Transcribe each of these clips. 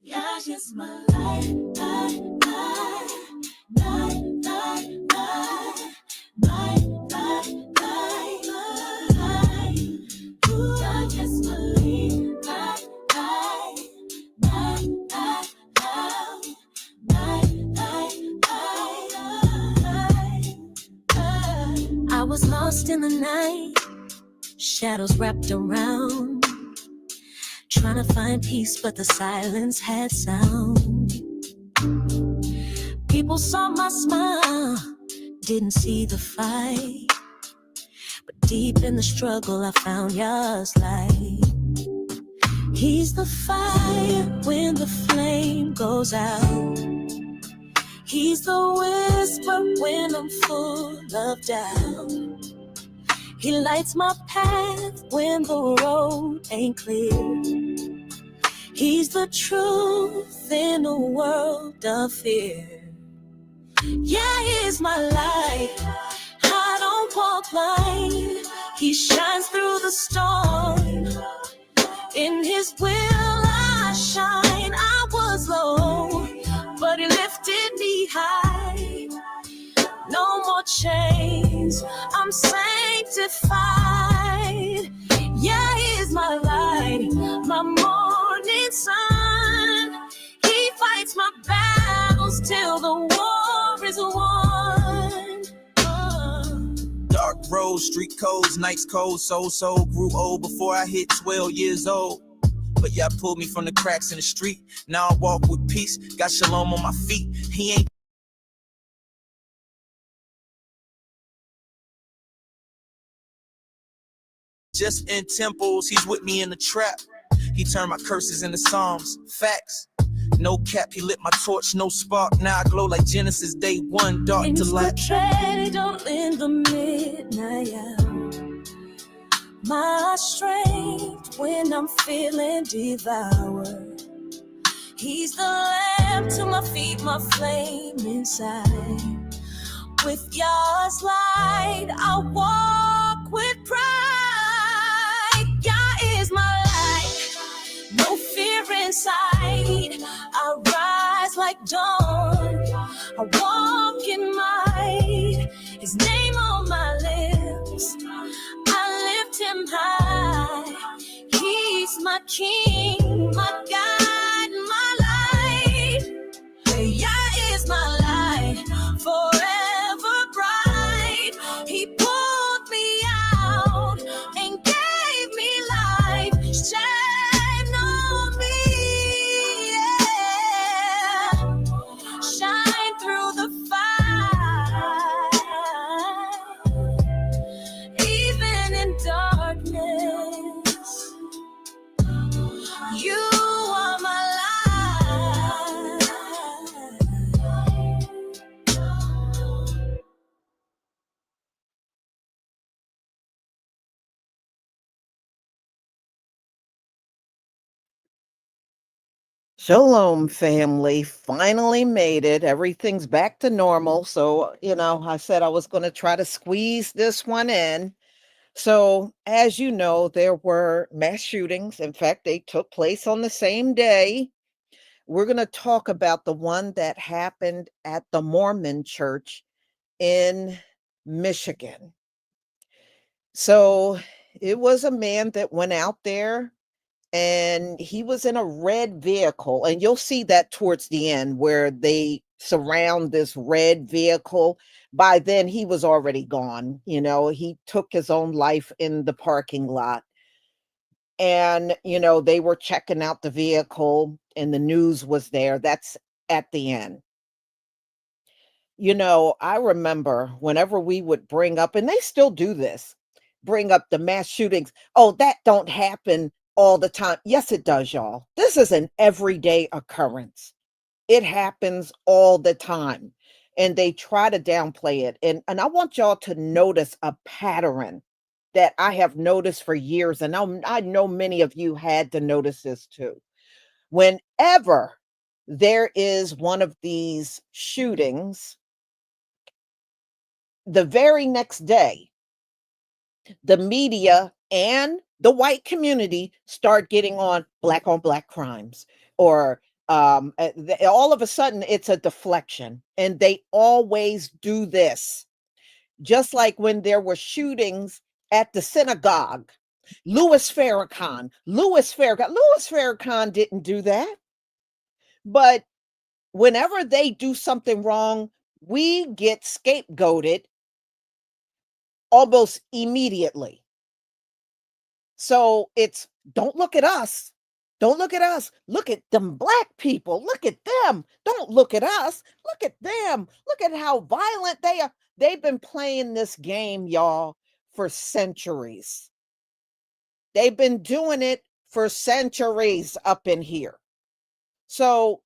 Yeah, just my life, life, life, life, life, life, life, life, life. Ooh, I just believe life, life, life, life, life, life, life. I was lost in the night, shadows wrapped around. Trying to find peace, but the silence had sound. People saw my smile, didn't see the fight. But deep in the struggle, I found Yah's light. He's the fire when the flame goes out. He's the whisper when I'm full of doubt. He lights my path when the road ain't clear. He's the truth in a world of fear. Yeah, he's my light. I don't walk blind. He shines through the storm. In his will I shine. I was low, but he lifted me high. No more chains, I'm sanctified. Yeah, he's my light, my morning sun. He fights my battles till the war is won. Dark roads, street codes, nights cold, so grew old before I hit 12 years old. But y'all pulled me from the cracks in the street. Now I walk with peace, got shalom on my feet. He ain't just in temples, he's with me in the trap. He turned my curses into psalms, facts. No cap, he lit my torch, no spark. Now I glow like Genesis day one, dark to light. Don't in the midnight hour. My strength when I'm feeling devoured. He's the lamp to my feet, my flame inside. With Yah's light, I walk with pride. Yah is my light, no fear inside. I rise like dawn, I walk in might. His name on my lips, I lift him high. He's my king, my God, my light. Yah is my light, forever bright. He pulled me out and gave me life. Shine on me, yeah. Shine through the fire, even in darkness. You are my light. Shalom, family. Finally made it. Everything's back to normal. So, I said I was going to try to squeeze this one in. So, as you know, there were mass shootings. In fact, they took place on the same day. We're going to talk about the one that happened at the Mormon church in Michigan. So, it was a man that went out there and he was in a red vehicle, and you'll see that towards the end where they surround this red vehicle. By then he was already gone. He took his own life in the parking lot, and they were checking out the vehicle and the news was there. That's at the end. I remember whenever we would bring up, and they still do this, bring up the mass shootings. Oh, that don't happen all the time. Yes, it does, y'all. This is an everyday occurrence. It happens all the time. And they try to downplay it. And I want y'all to notice a pattern that I have noticed for years. And I know many of you had to notice this too. Whenever there is one of these shootings, the very next day, the media and the white community start getting on black crimes, or All of a sudden it's a deflection, and they always do this. Just like when there were shootings at the synagogue. Louis Farrakhan didn't do that. But whenever they do something wrong, we get scapegoated almost immediately. So it's, don't look at us. Don't look at us. Look at them black people. Look at them. Don't look at us. Look at them. Look at how violent they are. They've been playing this game, y'all, for centuries. They've been doing it for centuries up in here. So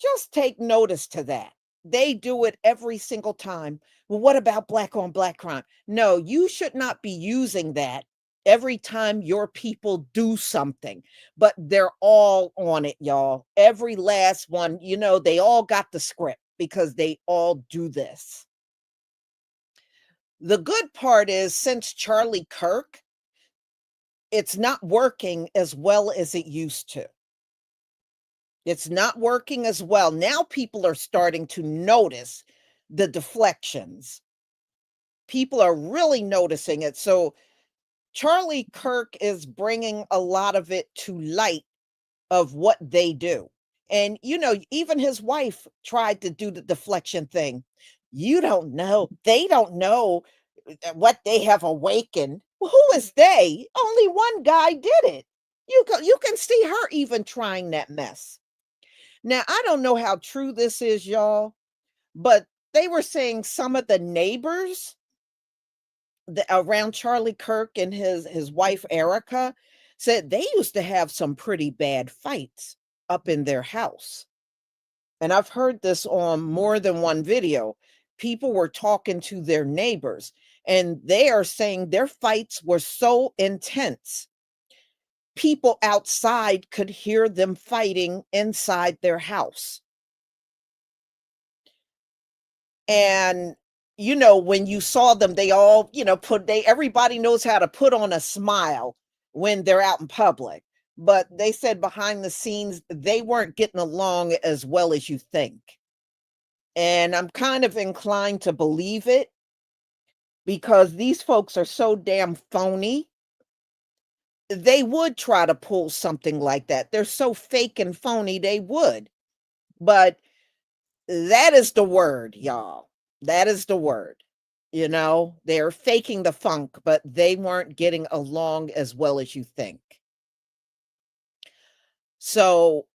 just take notice to that. They do it every single time. Well, what about black on black crime? No, you should not be using that every time your people do something, but they're all on it, y'all. Every last one, they all got the script because they all do this. The good part is, since Charlie Kirk, it's not working as well as it used to. It's not working as well. Now people are starting to notice the deflections. People are really noticing it. So Charlie Kirk is bringing a lot of it to light of what they do. And, even his wife tried to do the deflection thing. You don't know. They don't know what they have awakened. Well, who is they? Only one guy did it. You can see her even trying that mess. Now, I don't know how true this is, y'all, but they were saying some of the neighbors around Charlie Kirk and his wife Erica said they used to have some pretty bad fights up in their house. And I've heard this on more than one video. People were talking to their neighbors, and they are saying their fights were so intense. People outside could hear them fighting inside their house. And, when you saw them, they all, everybody knows how to put on a smile when they're out in public. But they said behind the scenes, they weren't getting along as well as you think. And I'm kind of inclined to believe it because these folks are so damn phony. They would try to pull something like that. They're so fake and phony, they would. But that is the word, y'all. That is the word. They're faking the funk, but they weren't getting along as well as you think. So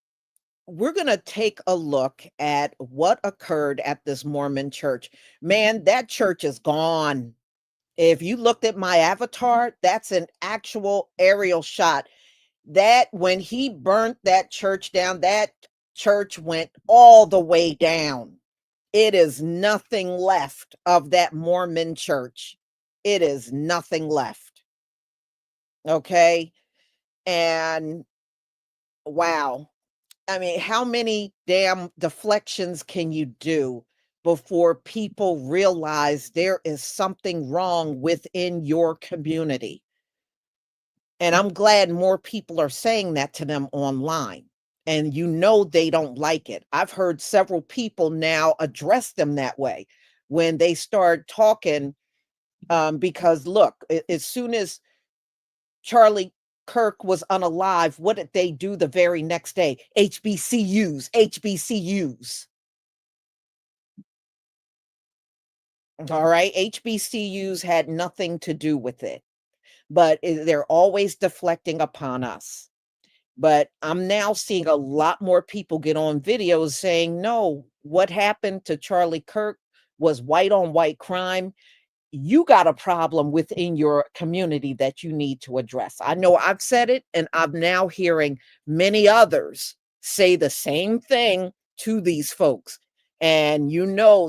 we're going to take a look at what occurred at this Mormon church. Man, that church is gone. If you looked at my avatar, that's an actual aerial shot. That when he burnt that church down, that church went all the way down. It is nothing left of that Mormon church. It is nothing left. Okay. And wow. I mean, how many damn deflections can you do before people realize there is something wrong within your community? And I'm glad more people are saying that to them online. And they don't like it. I've heard several people now address them that way when they start talking, because look, as soon as Charlie Kirk was unalive, what did they do the very next day? HBCUs, HBCUs. All right. HBCUs had nothing to do with it, but they're always deflecting upon us. But I'm now seeing a lot more people get on videos saying, no, what happened to Charlie Kirk was white on white crime. You got a problem within your community that you need to address. I know I've said it, and I'm now hearing many others say the same thing to these folks. And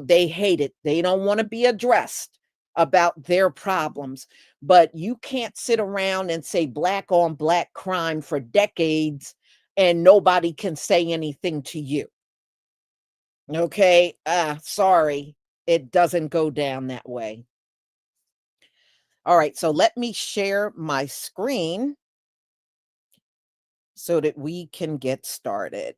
they hate it. They don't want to be addressed about their problems. But you can't sit around and say black on black crime for decades and nobody can say anything to you. Okay? Sorry. It doesn't go down that way. All right, so let me share my screen so that we can get started.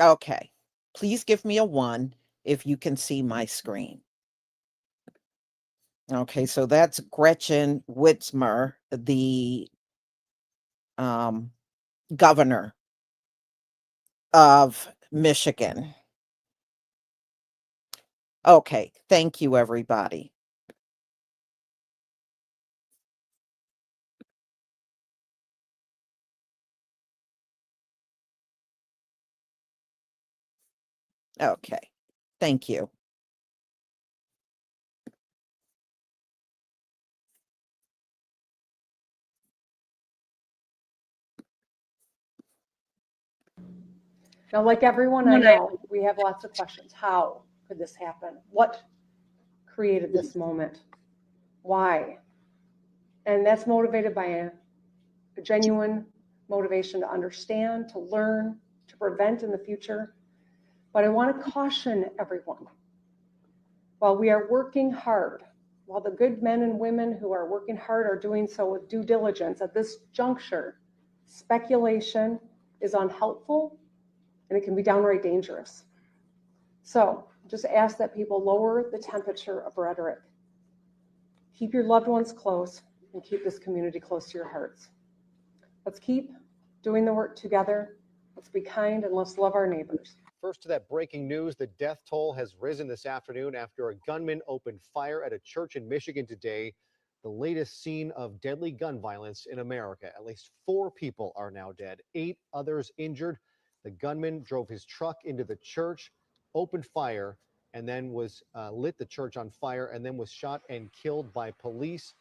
Okay. Please give me a 1 if you can see my screen. Okay, so that's Gretchen Whitmer, the governor of Michigan. Okay, thank you, everybody. Okay, thank you. Now, like everyone I know, we have lots of questions. How could this happen? What created this moment? Why? And that's motivated by a genuine motivation to understand, to learn, to prevent in the future. But I want to caution everyone. While we are working hard, while the good men and women who are working hard are doing so with due diligence at this juncture, speculation is unhelpful and it can be downright dangerous. So just ask that people lower the temperature of rhetoric. Keep your loved ones close and keep this community close to your hearts. Let's keep doing the work together. Let's be kind and let's love our neighbors. First to that breaking news, the death toll has risen this afternoon after a gunman opened fire at a church in Michigan today, the latest scene of deadly gun violence in America. At least 4 people are now dead, 8 others injured. The gunman drove his truck into the church, opened fire, and then lit the church on fire, and then was shot and killed by police.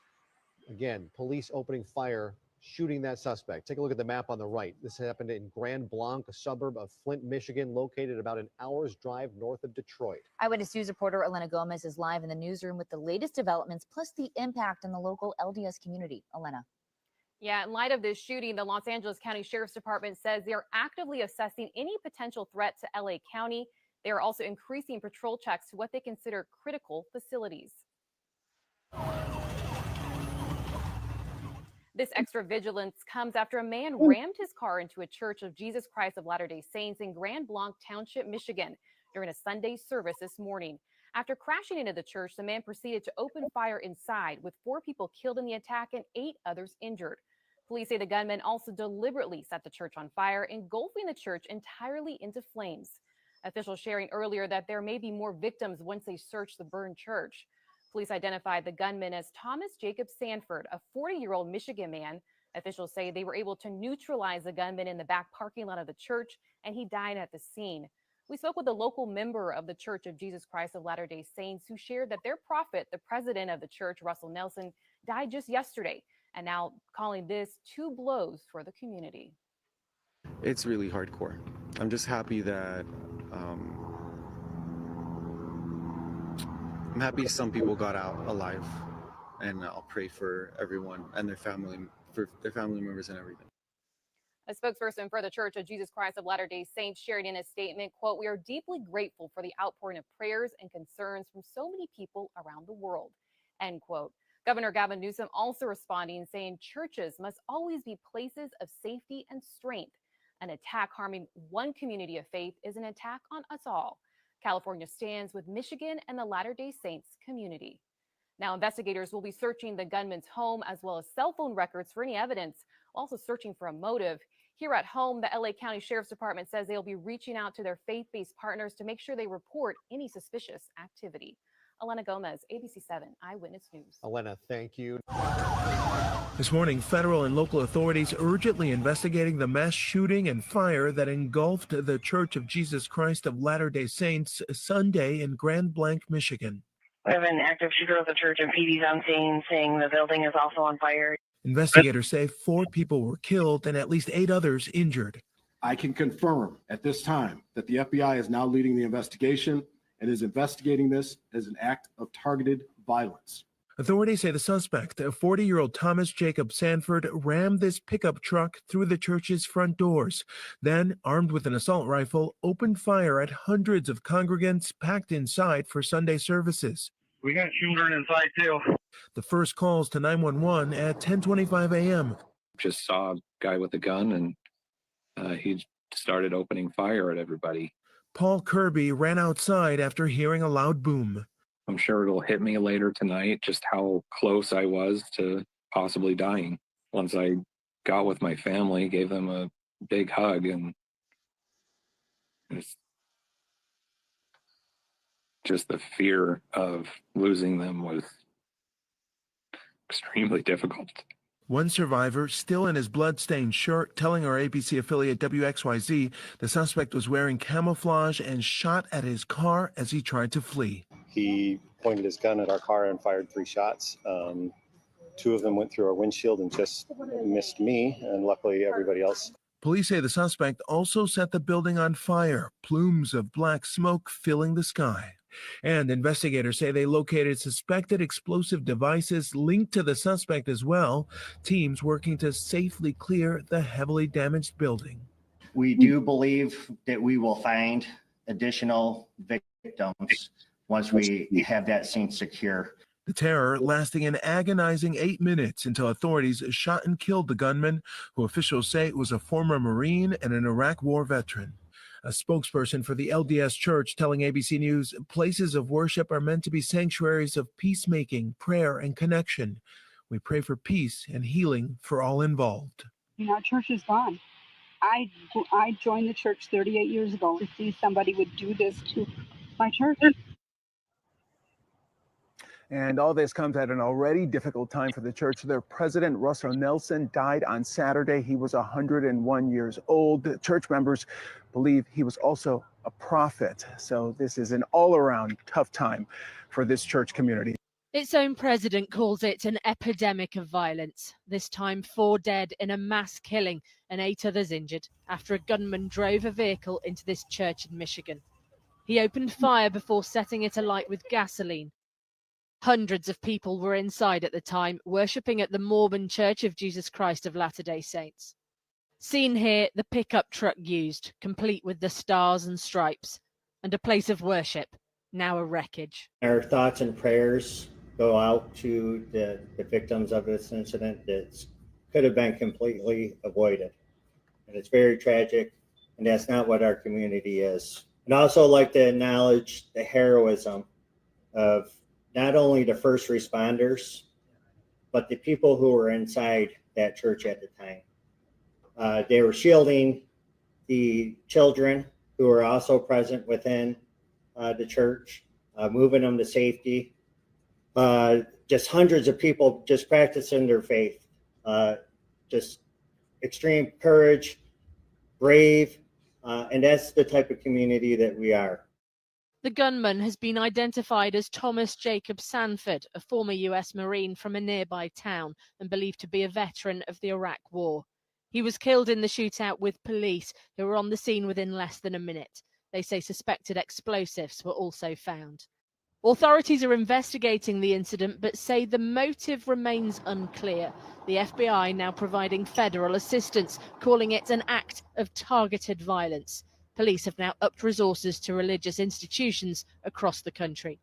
Again, police opening fire, shooting that suspect. Take a look at the map on the right. This happened in Grand Blanc, a suburb of Flint, Michigan, located about an hour's drive north of Detroit. Eyewitness News reporter Elena Gomez is live in the newsroom with the latest developments, plus the impact on the local LDS community. Elena. Yeah, in light of this shooting, the Los Angeles County Sheriff's Department says they are actively assessing any potential threat to LA County. They are also increasing patrol checks to what they consider critical facilities. This extra vigilance comes after a man rammed his car into a Church of Jesus Christ of Latter-day Saints in Blanc Township, Michigan, during a Sunday service this morning. After crashing into the church, the man proceeded to open fire inside, with 4 people killed in the attack and 8 others injured. Police say the gunman also deliberately set the church on fire, engulfing the church entirely into flames. Officials sharing earlier that there may be more victims once they search the burned church. Police identified the gunman as Thomas Jacob Sanford, a 40-year-old Michigan man. Officials say they were able to neutralize the gunman in the back parking lot of the church, and he died at the scene. We spoke with a local member of the Church of Jesus Christ of Latter-day Saints who shared that their prophet, the president of the church, Russell Nelson, died just yesterday, and now calling this 2 blows for the community. It's really hardcore. I'm just happy that I'm happy some people got out alive, and I'll pray for everyone and their family members and everything. A spokesperson for the Church of Jesus Christ of Latter-day Saints shared in a statement, quote, "We are deeply grateful for the outpouring of prayers and concerns from so many people around the world," end quote. Governor Gavin Newsom also responding, saying churches must always be places of safety and strength. An attack harming one community of faith is an attack on us all. California stands with Michigan and the Latter-day Saints community. Now, investigators will be searching the gunman's home as well as cell phone records for any evidence, also searching for a motive. Here at home, the LA County Sheriff's Department says they'll be reaching out to their faith-based partners to make sure they report any suspicious activity. Elena Gomez, ABC7 Eyewitness News. Elena, thank you. This morning, federal and local authorities urgently investigating the mass shooting and fire that engulfed the Church of Jesus Christ of Latter-day Saints Sunday in Grand Blanc, Michigan. We have an active shooter of the church and PD's on scene saying the building is also on fire. Investigators say 4 people were killed and at least 8 others injured. I can confirm at this time that the FBI is now leading the investigation and is investigating this as an act of targeted violence. Authorities say the suspect, a 40-year-old Thomas Jacob Sanford, rammed this pickup truck through the church's front doors. Then, armed with an assault rifle, opened fire at hundreds of congregants packed inside for Sunday services. We got children inside too. The first calls to 911 at 10:25 a.m. Just saw a guy with a gun, and he started opening fire at everybody. Paul Kirby ran outside after hearing a loud boom. I'm sure it'll hit me later tonight just how close I was to possibly dying. Once I got with my family, gave them a big hug, and it's just the fear of losing them was extremely difficult. One survivor, still in his blood-stained shirt, telling our ABC affiliate WXYZ the suspect was wearing camouflage and shot at his car as he tried to flee. He pointed his gun at our car and fired 3 shots. 2 of them went through our windshield and just missed me, and luckily everybody else. Police say the suspect also set the building on fire, plumes of black smoke filling the sky. And investigators say they located suspected explosive devices linked to the suspect as well, teams working to safely clear the heavily damaged building. We do believe that we will find additional victims once we have that scene secure. The terror lasting an agonizing 8 minutes until authorities shot and killed the gunman, who officials say was a former Marine and an Iraq War veteran. A spokesperson for the LDS Church telling ABC News places of worship are meant to be sanctuaries of peacemaking, prayer, and connection. We pray for peace and healing for all involved. Our church is gone. I joined the church 38 years ago to see somebody would do this to my church. And all this comes at an already difficult time for the church. Their president, Russell Nelson, died on Saturday. He was 101 years old. The church members believe he was also a prophet. So this is an all-around tough time for this church community. Its own president calls it an epidemic of violence. This time, 4 dead in a mass killing and 8 others injured after a gunman drove a vehicle into this church in Michigan. He opened fire before setting it alight with gasoline. Hundreds of people were inside at the time, worshipping at the Mormon Church of Jesus Christ of Latter-day Saints. Seen here, the pickup truck used, complete with the stars and stripes, and a place of worship, now a wreckage. Our thoughts and prayers go out to the victims of this incident that could have been completely avoided. And it's very tragic, and that's not what our community is. And I also like to acknowledge the heroism of not only the first responders, but the people who were inside that church at the time. They were shielding the children who were also present within the church, moving them to safety. Just hundreds of people just practicing their faith. Just extreme courage, brave, and that's the type of community that we are. The gunman has been identified as Thomas Jacob Sanford, a former US Marine from a nearby town and believed to be a veteran of the Iraq War. He was killed in the shootout with police who were on the scene within less than a minute. They say suspected explosives were also found. Authorities are investigating the incident but say the motive remains unclear. The FBI now providing federal assistance, calling it an act of targeted violence. Police have now upped resources to religious institutions across the country.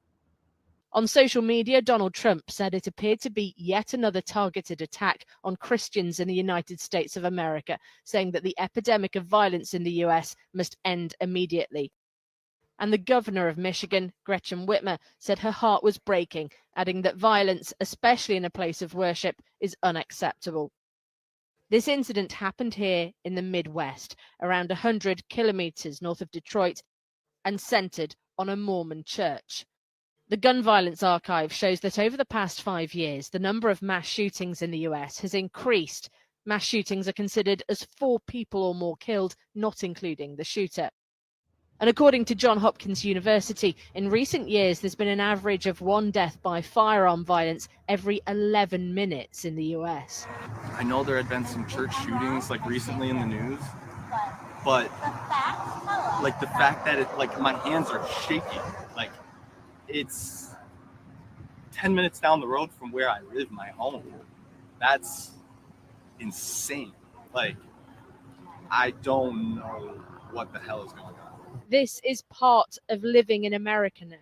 On social media, Donald Trump said it appeared to be yet another targeted attack on Christians in the United States of America, saying that the epidemic of violence in the US must end immediately. And the governor of Michigan, Gretchen Whitmer, said her heart was breaking, adding that violence, especially in a place of worship, is unacceptable. This incident happened here in the Midwest, around 100 kilometers north of Detroit, and centered on a Mormon church. The Gun Violence Archive shows that over the past 5 years, the number of mass shootings in the US has increased. Mass shootings are considered as 4 people or more killed, not including the shooter. And according to Johns Hopkins University, in recent years, there's been an average of 1 death by firearm violence every 11 minutes in the US. I know there had been some church shootings like recently in the news, but like the fact that it, like my hands are shaking, like it's 10 minutes down the road from where I live, my home. That's insane. Like, I don't know what the hell is going on. This is part of living in America now.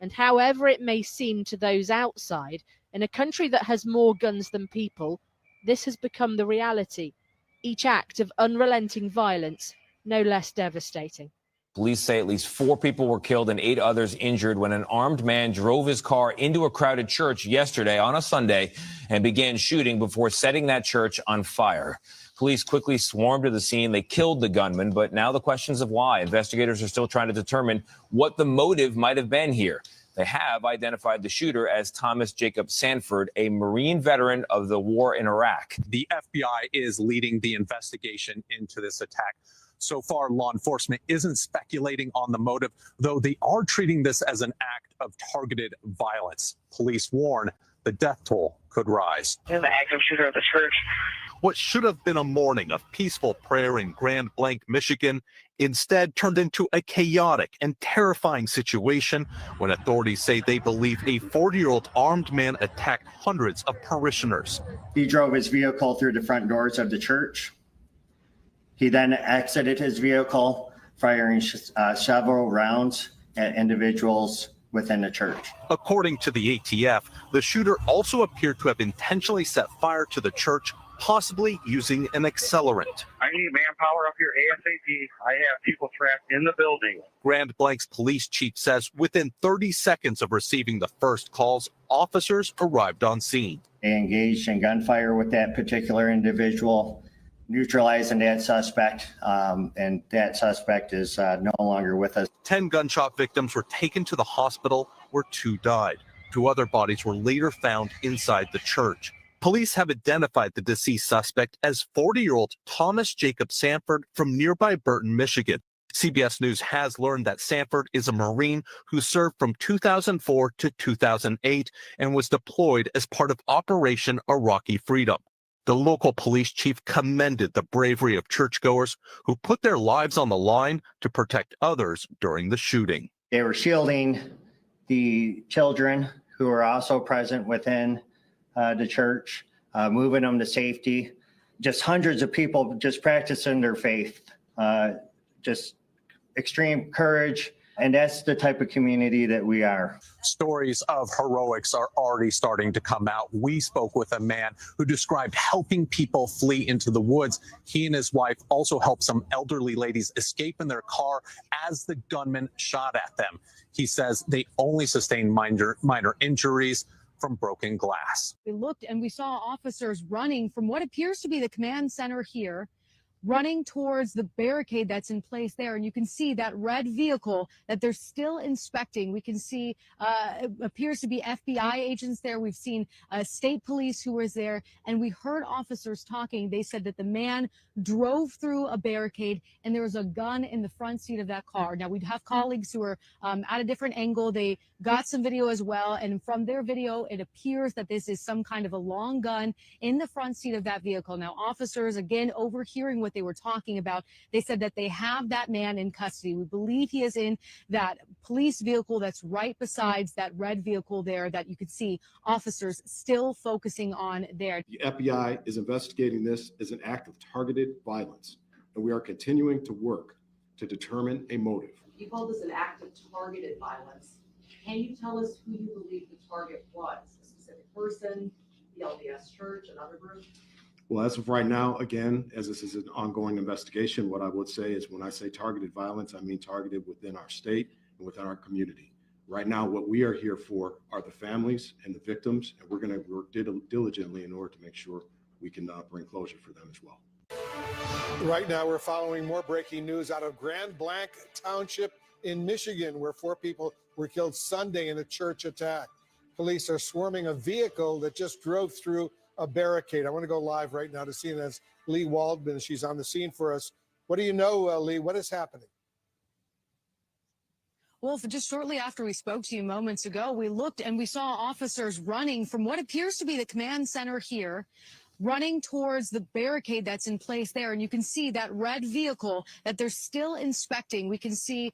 And however it may seem to those outside, in a country that has more guns than people, this has become the reality. Each act of unrelenting violence no less devastating. Police say at least 4 people were killed and 8 others injured when an armed man drove his car into a crowded church yesterday on a Sunday and began shooting before setting that church on fire. Police quickly swarmed to the scene. They killed the gunman, but now the questions of why. Investigators are still trying to determine what the motive might have been here. They have identified the shooter as Thomas Jacob Sanford, a Marine veteran of the war in Iraq. The FBI is leading the investigation into this attack. So far, law enforcement isn't speculating on the motive, though they are treating this as an act of targeted violence. Police warn the death toll could rise. There's an active shooter at the church. What should have been a morning of peaceful prayer in Grand Blanc, Michigan, instead turned into a chaotic and terrifying situation when authorities say they believe a 40-year-old armed man attacked hundreds of parishioners. He drove his vehicle through the front doors of the church. He then exited his vehicle, firing several rounds at individuals within the church. According to the ATF, the shooter also appeared to have intentionally set fire to the church, possibly using an accelerant. I need manpower up here ASAP. I have people trapped in the building. Grand Blanc's police chief says within 30 seconds of receiving the first calls, officers arrived on scene. They engaged in gunfire with that particular individual, neutralizing that suspect, and that suspect is no longer with us. 10 gunshot victims were taken to the hospital where 2 died. 2 other bodies were later found inside the church. Police have identified the deceased suspect as 40-year-old Thomas Jacob Sanford from nearby Burton, Michigan. CBS News has learned that Sanford is a Marine who served from 2004 to 2008 and was deployed as part of Operation Iraqi Freedom. The local police chief commended the bravery of churchgoers who put their lives on the line to protect others during the shooting. They were shielding the children who were also present within the church, moving them to safety. Just hundreds of people just practicing their faith, just extreme courage. And that's the type of community that we are. Stories of heroics are already starting to come out. We spoke with a man who described helping people flee into the woods. He and his wife also helped some elderly ladies escape in their car as the gunman shot at them. He says they only sustained minor injuries from broken glass. We looked and we saw officers running from what appears to be the command center here, running towards the barricade that's in place there. And you can see that red vehicle that they're still inspecting. We can see it appears to be FBI agents there. We've seen state police who was there, and we heard officers talking. They said that the man drove through a barricade and there was a gun in the front seat of that car. Now, we'd have colleagues who are at a different angle. They got some video as well. And from their video, it appears that this is some kind of a long gun in the front seat of that vehicle. Now, officers, again, overhearing what they were talking about, they said that they have that man in custody. We believe he is in that police vehicle that's right besides that red vehicle there that you could see officers still focusing on there. The FBI is investigating this as an act of targeted violence, and we are continuing to work to determine a motive. You called this an act of targeted violence. Can you tell us who you believe the target was? A specific person, the LDS Church, another group? Well, as of right now, again, as this is an ongoing investigation, what I would say is when I say targeted violence, I mean targeted within our state and within our community. Right now, what we are here for are the families and the victims, and we're going to work diligently in order to make sure we can bring closure for them as well. Right now, we're following more breaking news out of Grand Blanc Township in Michigan, where 4 people were killed Sunday in a church attack. Police are swarming a vehicle that just drove through a barricade. I want to go live right now to see that's Lee Waldman. She's on the scene for us. What do you know, Lee? What is happening? Well, just shortly after we spoke to you moments ago, we looked and we saw officers running from what appears to be the command center here, running towards the barricade that's in place there. And you can see that red vehicle that they're still inspecting. We can see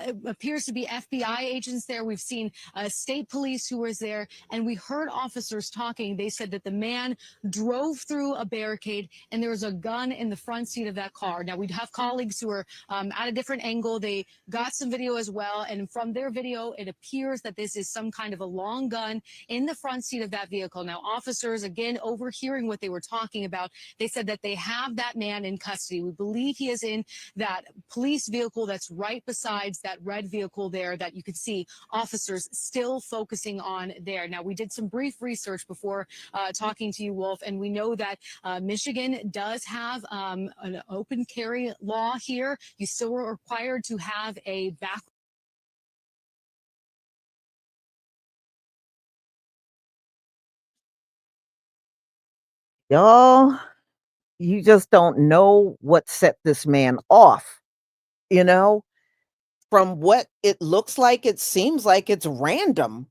it appears to be FBI agents there. We've seen state police who was there, and we heard officers talking. They said that the man drove through a barricade and there was a gun in the front seat of that car. Now, we'd have colleagues who are at a different angle. They got some video as well. And from their video, it appears that this is some kind of a long gun in the front seat of that vehicle. Now, officers, again, overhearing what what they were talking about. They said that they have that man in custody. We believe he is in that police vehicle that's right besides that red vehicle there that you could see officers still focusing on there. Now, we did some brief research before talking to you, Wolf, and we know that Michigan does have an open carry law here. You still are required to have a back. Y'all, you just don't know what set this man off. You know, from what it looks like, it seems like it's random.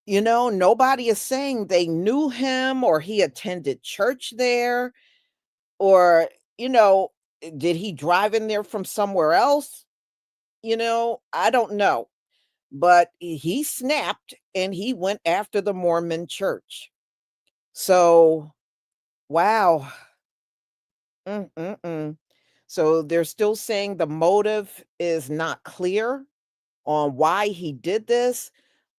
You know, nobody is saying they knew him or he attended church there or, you know, did he drive in there from somewhere else? You know, I don't know. But he snapped and he went after the Mormon church. So, wow. Mm-mm-mm. So they're still saying the motive is not clear on why he did this.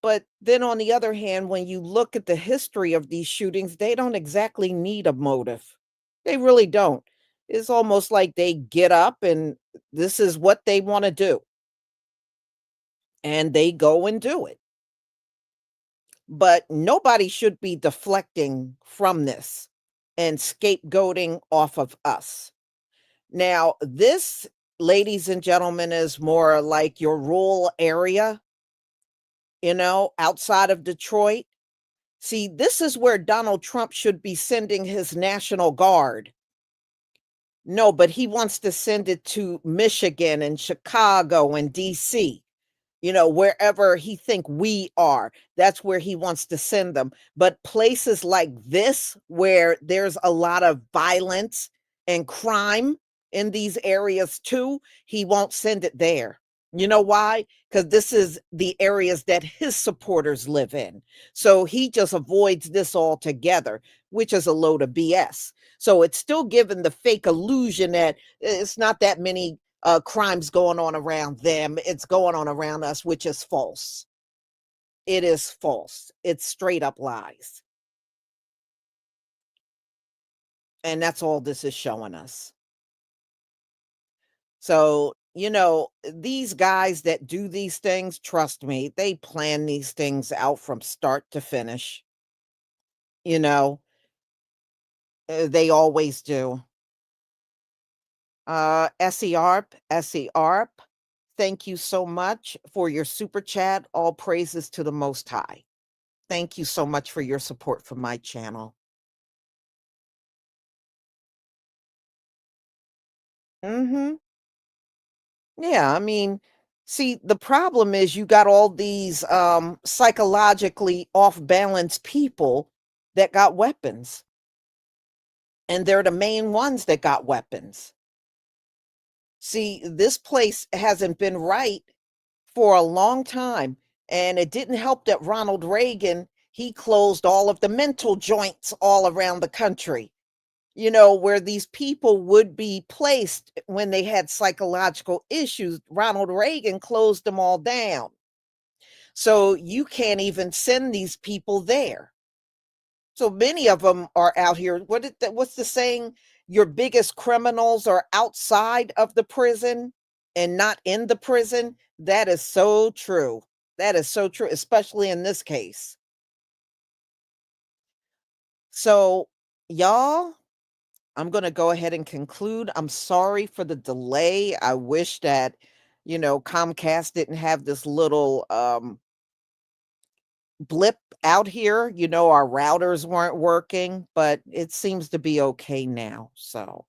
But then on the other hand, when you look at the history of these shootings, they don't exactly need a motive. They really don't. It's almost like they get up and this is what they want to do. And they go and do it. But nobody should be deflecting from this and scapegoating off of us. Now, this, ladies and gentlemen, is more like your rural area, you know, outside of Detroit. See, this is where Donald Trump should be sending his National Guard. No, but he wants to send it to Michigan and Chicago and DC. You know, wherever he think we are, that's where he wants to send them. But places like this, where there's a lot of violence and crime in these areas too, he won't send it there. You know why? Because this is the areas that his supporters live in. So he just avoids this altogether, which is a load of BS. So it's still given the fake illusion that it's not that many crimes going on around them. It's going on around us, which is false. It is false. It's straight up lies. And that's all this is showing us. So, you know, these guys that do these things, trust me, they plan these things out from start to finish. You know, they always do. SEARP, thank you so much for your super chat. All praises to the Most High. Thank you so much for your support for my channel. Mm-hmm. Yeah, I mean, see, the problem is you got all these psychologically off-balance people that got weapons. And they're the main ones that got weapons. See, this place hasn't been right for a long time. And it didn't help that Ronald Reagan, he closed all of the mental joints all around the country, you know, where these people would be placed when they had psychological issues. Ronald Reagan closed them all down. So you can't even send these people there. So many of them are out here. What's the saying? Your biggest criminals are outside of the prison and not in the prison. That is so true. That is so true, especially in this case. So, y'all, I'm going to go ahead and conclude. I'm sorry for the delay. I wish that, you know, Comcast didn't have this little blip out here. You know, our routers weren't working, but it seems to be okay now. So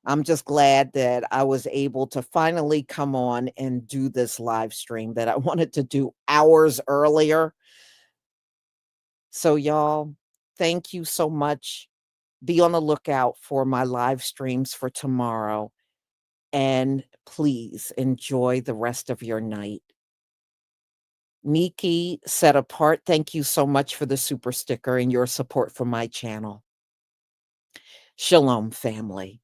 I'm just glad that I was able to finally come on and do this live stream that I wanted to do hours earlier. So y'all, thank you so much. Be on the lookout for my live streams for tomorrow. And please enjoy the rest of your night. Miki Set Apart, thank you so much for the super sticker and your support for my channel. Shalom, family.